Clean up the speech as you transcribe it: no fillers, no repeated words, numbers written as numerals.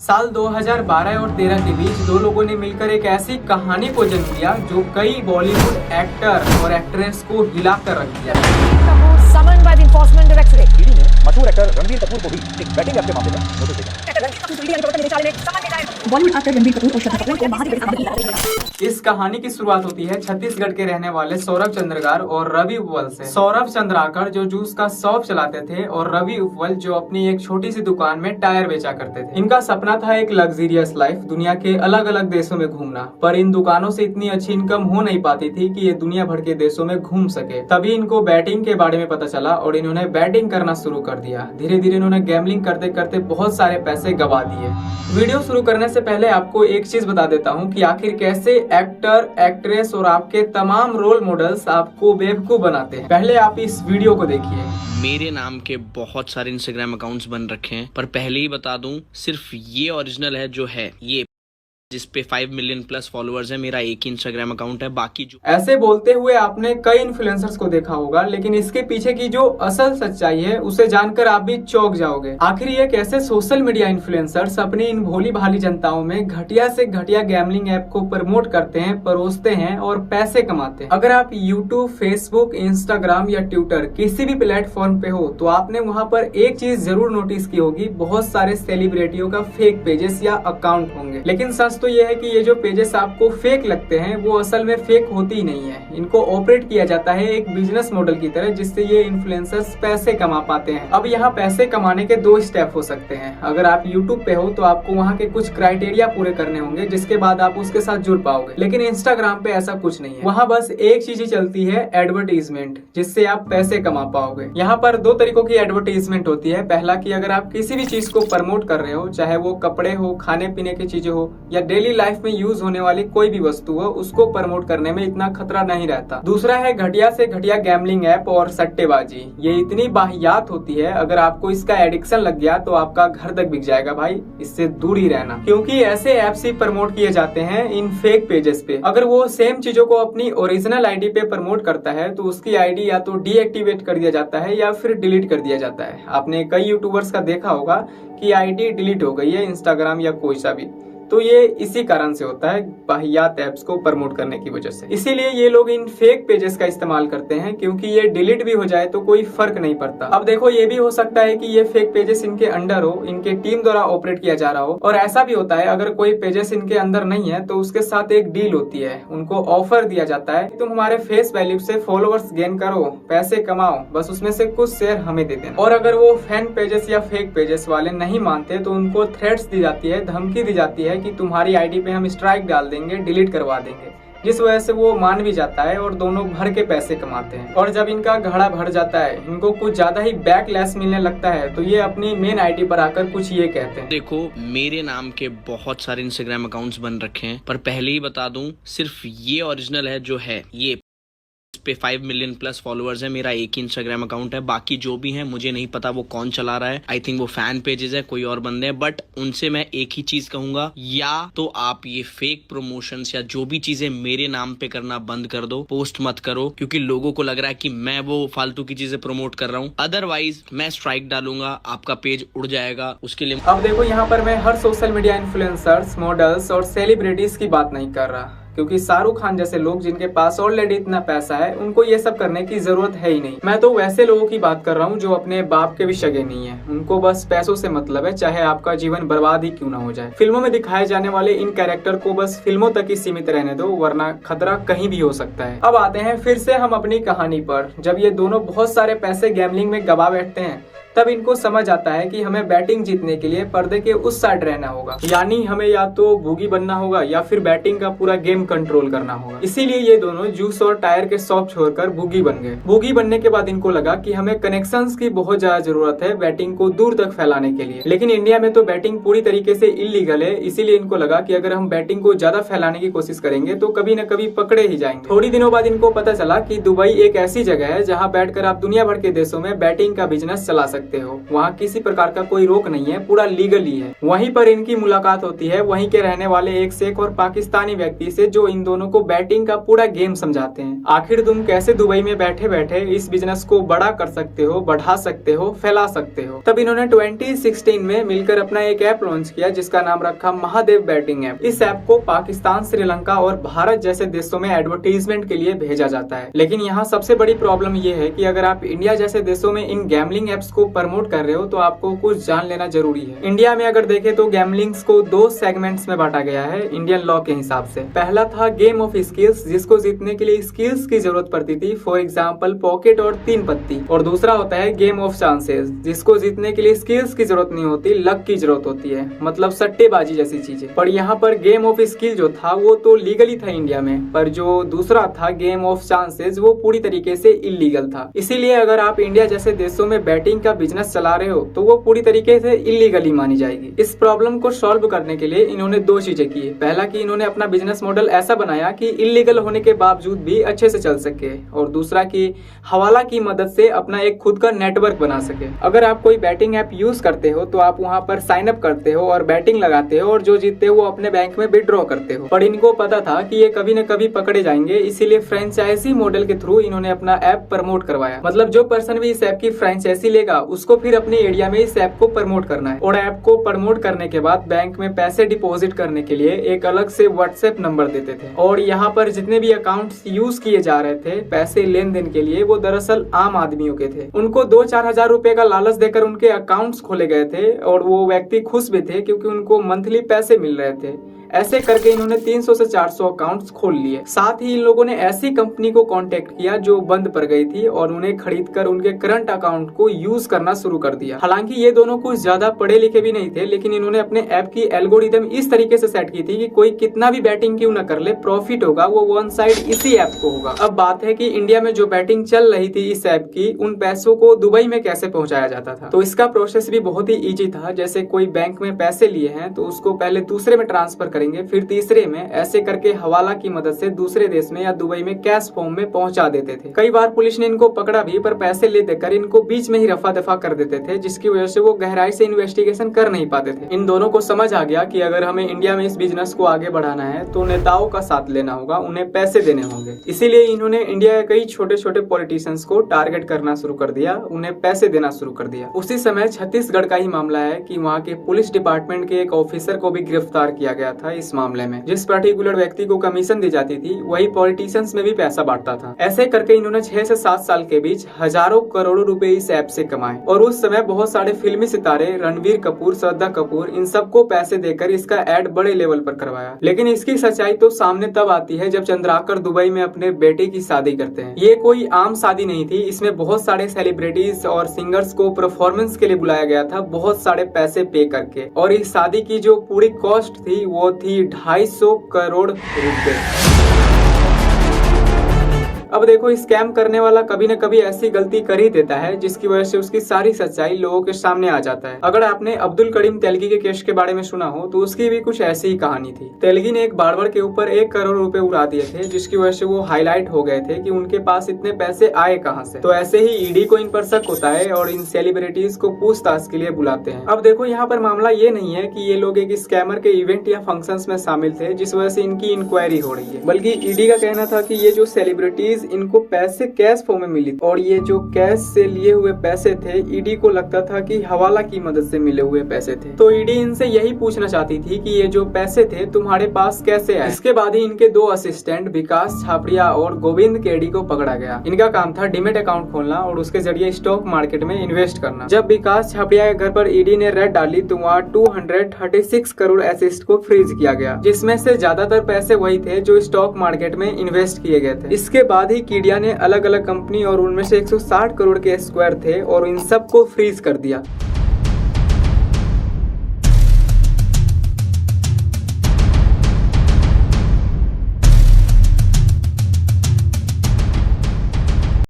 साल 2012 और 13 के बीच दो लोगों ने मिलकर एक ऐसी कहानी को जन्म दिया जो कई बॉलीवुड एक्टर और एक्ट्रेस को हिला कर रख दिया। Kapoor summoned by the enforcement directorate. ED ने मशहूर एक्टर रणबीर कपूर को भी एक बैटिंग ऐप के मामले में नोटिस भेजा। बॉलीवुड एक्टर रणबीर कपूर और श्रद्धा कपूर को महाधिवक्ता इस कहानी की शुरुआत होती है छत्तीसगढ़ के रहने वाले सौरभ चंद्रकार और रवि उपवल से। सौरभ चंद्राकर जो जूस का शॉप चलाते थे और रवि उपवल जो अपनी एक छोटी सी दुकान में टायर बेचा करते थे। इनका सपना था एक लग्जरियस लाइफ, दुनिया के अलग अलग देशों में घूमना, पर इन दुकानों से इतनी अच्छी इनकम हो नहीं पाती थी कि ये दुनिया भर के देशों में घूम सके। तभी इनको बैटिंग के बारे में पता चला और इन्होंने बैटिंग करना शुरू कर दिया। धीरे धीरे इन्होंने गैम्बलिंग करते करते बहुत सारे पैसे गवा दिए। वीडियो शुरू करने से पहले आपको एक चीज बता देता हूँ कि आखिर कैसे एक्टर, एक्ट्रेस और आपके तमाम रोल मॉडल्स आपको बेवकूफ बनाते हैं। पहले आप इस वीडियो को देखिए। मेरे नाम के बहुत सारे इंस्टाग्राम अकाउंट्स बन रखे हैं, पर पहले ही बता दूं, सिर्फ ये ओरिजिनल है जो है ये, जिसपे 5 मिलियन प्लस फॉलोअर्स है। मेरा एक ही इंस्टाग्राम अकाउंट है, बाकी जो ऐसे बोलते हुए आपने कई इन्फ्लुएंसर्स को देखा होगा, लेकिन इसके पीछे की जो असल सच्चाई है उसे जानकर आप भी चौंक जाओगे। आखिर ये कैसे सोशल मीडिया इन्फ्लुएंसर्स अपनी इन भोली भाली जनताओं में घटिया से घटिया गैम्बलिंग ऐप को प्रमोट करते हैं, परोसते हैं और पैसे कमाते हैं। अगर आप यूट्यूब, फेसबुक, इंस्टाग्राम या ट्विटर किसी भी प्लेटफॉर्म पे हो तो आपने वहाँ पर एक चीज जरूर नोटिस की होगी, बहुत सारे सेलिब्रिटियों का फेक पेजेस या अकाउंट होंगे। लेकिन सच तो ये है कि ये जो पेजेस आपको फेक लगते हैं वो असल में फेक होती ही नहीं है। इनको ऑपरेट किया जाता है एक बिजनेस मॉडल की तरह, जिससे ये इन्फ्लुएंसर्स पैसे कमा पाते हैं। अब यहाँ पैसे कमाने के दो स्टेप हो सकते हैं। अगर आप यूट्यूब पे हो तो आपको वहाँ के कुछ क्राइटेरिया पूरे करने होंगे, जिसके बाद आप उसके साथ जुड़ पाओगे। लेकिन इंस्टाग्राम पे ऐसा कुछ नहीं है। वहाँ बस एक चीज ही चलती है, एडवर्टीजमेंट, जिससे आप पैसे कमा पाओगे। यहाँ पर दो तरीकों की एडवर्टीजमेंट होती है। पहला कि अगर आप किसी भी चीज को प्रमोट कर रहे हो, चाहे वो कपड़े हो, खाने पीने की चीजें हो या डेली लाइफ में यूज होने वाली कोई भी वस्तु हो, उसको प्रमोट करने में इतना खतरा नहीं रहता। दूसरा है घटिया से घटिया गैम्बलिंग ऐप और सट्टेबाजी। ये इतनी बाहियात होती है, अगर आपको इसका एडिक्शन लग गया तो आपका घर तक बिक जाएगा भाई, इससे दूर ही रहना। क्योंकि ऐसे ऐप्स ही प्रमोट किए जाते हैं इन फेक पेजेस पे। अगर वो सेम चीजों को अपनी ओरिजिनल आईडी पे प्रमोट करता है तो उसकी आईडी या तो डीएक्टिवेट कर दिया जाता है या फिर डिलीट कर दिया जाता है। आपने कई यूट्यूबर्स का देखा होगा कि आईडी डिलीट हो गई है, इंस्टाग्राम या कोई सा भी। तो ये इसी कारण से होता है, बाहियात ऐप्स को प्रमोट करने की वजह से। इसीलिए ये लोग इन फेक पेजेस का इस्तेमाल करते हैं, क्योंकि ये डिलीट भी हो जाए तो कोई फर्क नहीं पड़ता। अब देखो, ये भी हो सकता है कि ये फेक पेजेस इनके अंडर हो, इनके टीम द्वारा ऑपरेट किया जा रहा हो। और ऐसा भी होता है, अगर कोई पेजेस इनके अंदर नहीं है तो उसके साथ एक डील होती है, उनको ऑफर दिया जाता है, तुम हमारे फेस वैल्यू से फॉलोअर्स गेन करो, पैसे कमाओ, बस उसमें से कुछ शेयर हमें दे देना। और अगर वो फैन पेजेस या फेक पेजेस वाले नहीं मानते तो उनको थ्रेट्स दी जाती है, धमकी दी जाती है कि तुम्हारी आईडी पे हम स्ट्राइक डाल देंगे, डिलीट करवा देंगे। जिस वजह से वो मान भी जाता है और दोनों भर के पैसे कमाते हैं। और जब इनका घड़ा भर जाता है, इनको कुछ ज्यादा ही बैकलैश मिलने लगता है, तो ये अपनी मेन आईडी पर आकर कुछ ये कहते हैं। देखो, मेरे नाम के बहुत सारे इंस्टाग्राम अकाउंट्स बन रखे हैं, पर पहले ही बता दूं, सिर्फ ये ओरिजिनल है जो है ये, पे 5 मिलियन प्लस फॉलोअर्स है। मेरा एक ही इंस्टाग्राम अकाउंट है, बाकी जो भी है मुझे नहीं पता वो कौन चला रहा है। आई थिंक वो फैन पेजेस है, कोई और बंदे हैं। बट उनसे मैं एक ही चीज कहूंगा, या तो आप ये फेक प्रमोशंस या जो भी चीजें मेरे नाम पे करना बंद कर दो, पोस्ट मत करो, क्योंकि लोगों को लग रहा है कि मैं वो फालतू की चीजें प्रमोट कर रहा हूँ। अदरवाइज मैं स्ट्राइक डालूंगा, आपका पेज उड़ जाएगा। उसके लिए अब देखो, यहाँ पर मैं हर सोशल मीडिया इन्फ्लुएंसर्स, मॉडल्स और सेलिब्रिटीज की बात नहीं कर रहा, क्योंकि शाहरुख खान जैसे लोग जिनके पास ऑलरेडी इतना पैसा है, उनको ये सब करने की जरूरत है ही नहीं। मैं तो वैसे लोगों की बात कर रहा हूँ जो अपने बाप के भी सगे नहीं है, उनको बस पैसों से मतलब है, चाहे आपका जीवन बर्बाद ही क्यों ना हो जाए। फिल्मों में दिखाए जाने वाले इन कैरेक्टर को बस फिल्मों तक ही सीमित रहने दो, वरना खतरा कहीं भी हो सकता है। अब आते हैं फिर से हम अपनी कहानी पर। जब ये दोनों बहुत सारे पैसे गैम्बलिंग में गवा बैठते हैं, तब इनको समझ आता है कि हमें बैटिंग जीतने के लिए पर्दे के उस साइड रहना होगा, यानी हमें या तो भूगी बनना होगा या फिर बैटिंग का पूरा गेम कंट्रोल करना होगा। इसीलिए ये दोनों जूस और टायर के शॉप छोड़कर भूगी बन गए। भूगी बनने के बाद इनको लगा कि हमें कनेक्शंस की बहुत ज्यादा जरूरत है बैटिंग को दूर तक फैलाने के लिए। लेकिन इंडिया में तो बैटिंग पूरी तरीके से इलीगल है, इसीलिए इनको लगा कि अगर हम बैटिंग को ज्यादा फैलाने की कोशिश करेंगे तो कभी न कभी पकड़े ही जाएंगे। थोड़ी दिनों बाद इनको पता चला कि दुबई एक ऐसी जगह है जहाँ बैठकर आप दुनिया भर के देशों में बैटिंग का बिजनेस चला सकते सकते हो। वहाँ किसी प्रकार का कोई रोक नहीं है, पूरा लीगली है। वहीं पर इनकी मुलाकात होती है वहीं के रहने वाले एक शेख और पाकिस्तानी व्यक्ति से, जो इन दोनों को बैटिंग का पूरा गेम समझाते हैं। आखिर तुम कैसे दुबई में बैठे बैठे इस बिजनेस को बड़ा कर सकते हो, बढ़ा सकते हो, फैला सकते हो। तब इन्होंने 2016 में मिलकर अपना एक ऐप लॉन्च किया जिसका नाम रखा महादेव बैटिंग ऐप। इस ऐप को पाकिस्तान, श्रीलंका और भारत जैसे देशों में एडवर्टीजमेंट के लिए भेजा जाता है। लेकिन यहाँ सबसे बड़ी प्रॉब्लम ये है कि अगर आप इंडिया जैसे देशों में इन गैमलिंग एप्स को प्रमोट कर रहे हो तो आपको कुछ जान लेना जरूरी है। इंडिया में अगर देखें तो गैमलिंग्स को 2 सेगमेंट्स में बांटा गया है इंडियन लॉ के हिसाब से। पहला था गेम ऑफ स्किल्स, जिसको जीतने के लिए स्किल्स की जरूरत पड़ती थी, फॉर एग्जाम्पल पॉकेट और 3 पत्ती। और दूसरा होता है गेम ऑफ चांसेस, जिसको जीतने के लिए स्किल्स की जरूरत नहीं होती, लक की जरूरत होती है, मतलब सट्टेबाजी जैसी चीजें। पर यहाँ पर गेम ऑफ स्किल जो था वो तो लीगली था इंडिया में, पर जो दूसरा था गेम ऑफ चांसेस वो पूरी तरीके से इलीगल था। इसीलिए अगर आप इंडिया जैसे देशों में बैटिंग का बिजनेस चला रहे हो तो वो पूरी तरीके से इलीगली मानी जाएगी। इस प्रॉब्लम को सॉल्व करने के लिए इन्होंने 2 चीजें की। पहला कि इन्होंने अपना बिजनेस मॉडल ऐसा बनाया कि इलीगल होने के बावजूद भी अच्छे से चल सके, और दूसरा कि हवाला की मदद से अपना एक खुद का नेटवर्क बना सके। अगर आप कोई बैटिंग ऐप यूज करते हो तो आप वहाँ पर साइन अप करते हो और बैटिंग लगाते हो, और जो जीतते हो वो अपने बैंक में विड्रॉ करते हो। पर इनको पता था कि ये कभी न कभी पकड़े जाएंगे, इसीलिए फ्रेंचाइजी मॉडल के थ्रू इन्होंने अपना ऐप प्रमोट करवाया। मतलब जो पर्सन भी इस ऐप की फ्रेंचाइजी लेगा उसको फिर अपने एरिया में इस ऐप को प्रमोट करना है, और ऐप को प्रमोट करने के बाद बैंक में पैसे डिपॉजिट करने के लिए एक अलग से व्हाट्सएप नंबर देते थे। और यहाँ पर जितने भी अकाउंट्स यूज किए जा रहे थे पैसे लेन देन के लिए, वो दरअसल आम आदमियों के थे। उनको 2-4 हजार रुपए का लालच देकर उनके अकाउंट्स खोले गए थे, और वो व्यक्ति खुश भी थे क्योंकि उनको मंथली पैसे मिल रहे थे। ऐसे करके इन्होंने 300 से 400 अकाउंट्स खोल लिए। साथ ही इन लोगों ने ऐसी कंपनी को कांटेक्ट किया जो बंद पड़ गई थी, और उन्हें खरीदकर उनके करंट अकाउंट को यूज करना शुरू कर दिया। हालांकि ये दोनों कुछ ज्यादा पढ़े लिखे भी नहीं थे, लेकिन इन्होंने अपने ऐप की एल्गोरिदम इस तरीके से सेट की थी कि कोई कितना भी बैटिंग क्यों न कर ले, प्रॉफिट होगा वो वन साइड इसी ऐप को होगा। अब बात है कि इंडिया में जो बैटिंग चल रही थी इस ऐप की, उन पैसों को दुबई में कैसे पहुंचाया जाता था। तो इसका प्रोसेस भी बहुत ही ईजी था। जैसे कोई बैंक में पैसे लिए हैं तो उसको पहले दूसरे में ट्रांसफर करेंगे, फिर तीसरे में, ऐसे करके हवाला की मदद से दूसरे देश में या दुबई में कैश फॉर्म में पहुंचा देते थे। कई बार पुलिस ने इनको पकड़ा भी, पर पैसे ले देकर इनको बीच में ही रफा दफा कर देते थे, जिसकी वजह से वो गहराई से इन्वेस्टिगेशन कर नहीं पाते थे। इन दोनों को समझ आ गया कि अगर हमें इंडिया में इस बिजनेस को आगे बढ़ाना है तो नेताओं का साथ लेना होगा, उन्हें पैसे देने होंगे। इसीलिए इन्होंने इंडिया के कई छोटे छोटे पॉलिटिशियंस को टारगेट करना शुरू कर दिया, उन्हें पैसे देना शुरू कर दिया। उसी समय छत्तीसगढ़ का ही मामला है कि वहाँ के पुलिस डिपार्टमेंट के एक ऑफिसर को भी गिरफ्तार किया गया था इस मामले में। जिस पर्टिकुलर व्यक्ति को कमीशन दी जाती थी वही पॉलिटिशियंस में भी पैसा बांटता था। ऐसे करके इन्होंने 6 से 7 साल के बीच हजारों करोड़ों रुपए इस ऐप से कमाए। और उस समय बहुत सारे फिल्मी सितारे, रणवीर कपूर, श्रद्धा कपूर, इन सबको पैसे देकर इसका एड बड़े लेवल पर करवाया। लेकिन इसकी सच्चाई तो सामने तब आती है जब चंद्राकर दुबई में अपने बेटे की शादी करते हैं। ये कोई आम शादी नहीं थी, इसमें बहुत सारे सेलिब्रिटीज और सिंगर्स को परफॉर्मेंस के लिए बुलाया गया था, बहुत सारे पैसे पे करके। और इस शादी की जो पूरी कॉस्ट थी वो थी 250 करोड़ रुपए। अब देखो, स्कैम करने वाला कभी न कभी ऐसी गलती कर ही देता है जिसकी वजह से उसकी सारी सच्चाई लोगों के सामने आ जाता है। अगर आपने अब्दुल करीम तेलगी के केस के बारे में सुना हो तो उसकी भी कुछ ऐसी ही कहानी थी। तेलगी ने एक बार्बर के ऊपर 1 करोड़ रुपए उड़ा दिए थे, जिसकी वजह से वो हाईलाइट हो गए थे कि उनके पास इतने पैसे आए कहां से। तो ऐसे ही ईडी को इन पर शक होता है और इन सेलिब्रिटीज को पूछताछ के लिए बुलाते हैं। अब देखो, यहाँ पर मामला ये नहीं है कि ये लोग एक स्कैमर के इवेंट या फंक्शन में शामिल थे जिस वजह से इनकी इंक्वायरी हो रही है, बल्कि ईडी का कहना था कि ये जो सेलिब्रिटीज, इनको पैसे कैश फॉर्म में मिली, और ये जो कैश से लिए हुए पैसे थे ईडी को लगता था कि हवाला की मदद से मिले हुए पैसे थे। तो ईडी इनसे यही पूछना चाहती थी कि ये जो पैसे थे तुम्हारे पास कैसे आए। इसके बाद ही इनके 2 असिस्टेंट विकास छापड़िया और गोविंद केडी को पकड़ा गया। इनका काम था डीमेट अकाउंट खोलना और उसके जरिए स्टॉक मार्केट में इन्वेस्ट करना। जब विकास छापड़िया के घर पर ईडी ने रेड डाली तो वहाँ 236 करोड़ एसेट्स को फ्रीज किया गया, जिसमें से ज्यादातर पैसे वही थे जो स्टॉक मार्केट में इन्वेस्ट किए गए थे। इसके बाद ही कीडिया ने अलग अलग कंपनी और उनमें से 160 करोड़ के स्क्वायर थे और इन सब को फ्रीज कर दिया।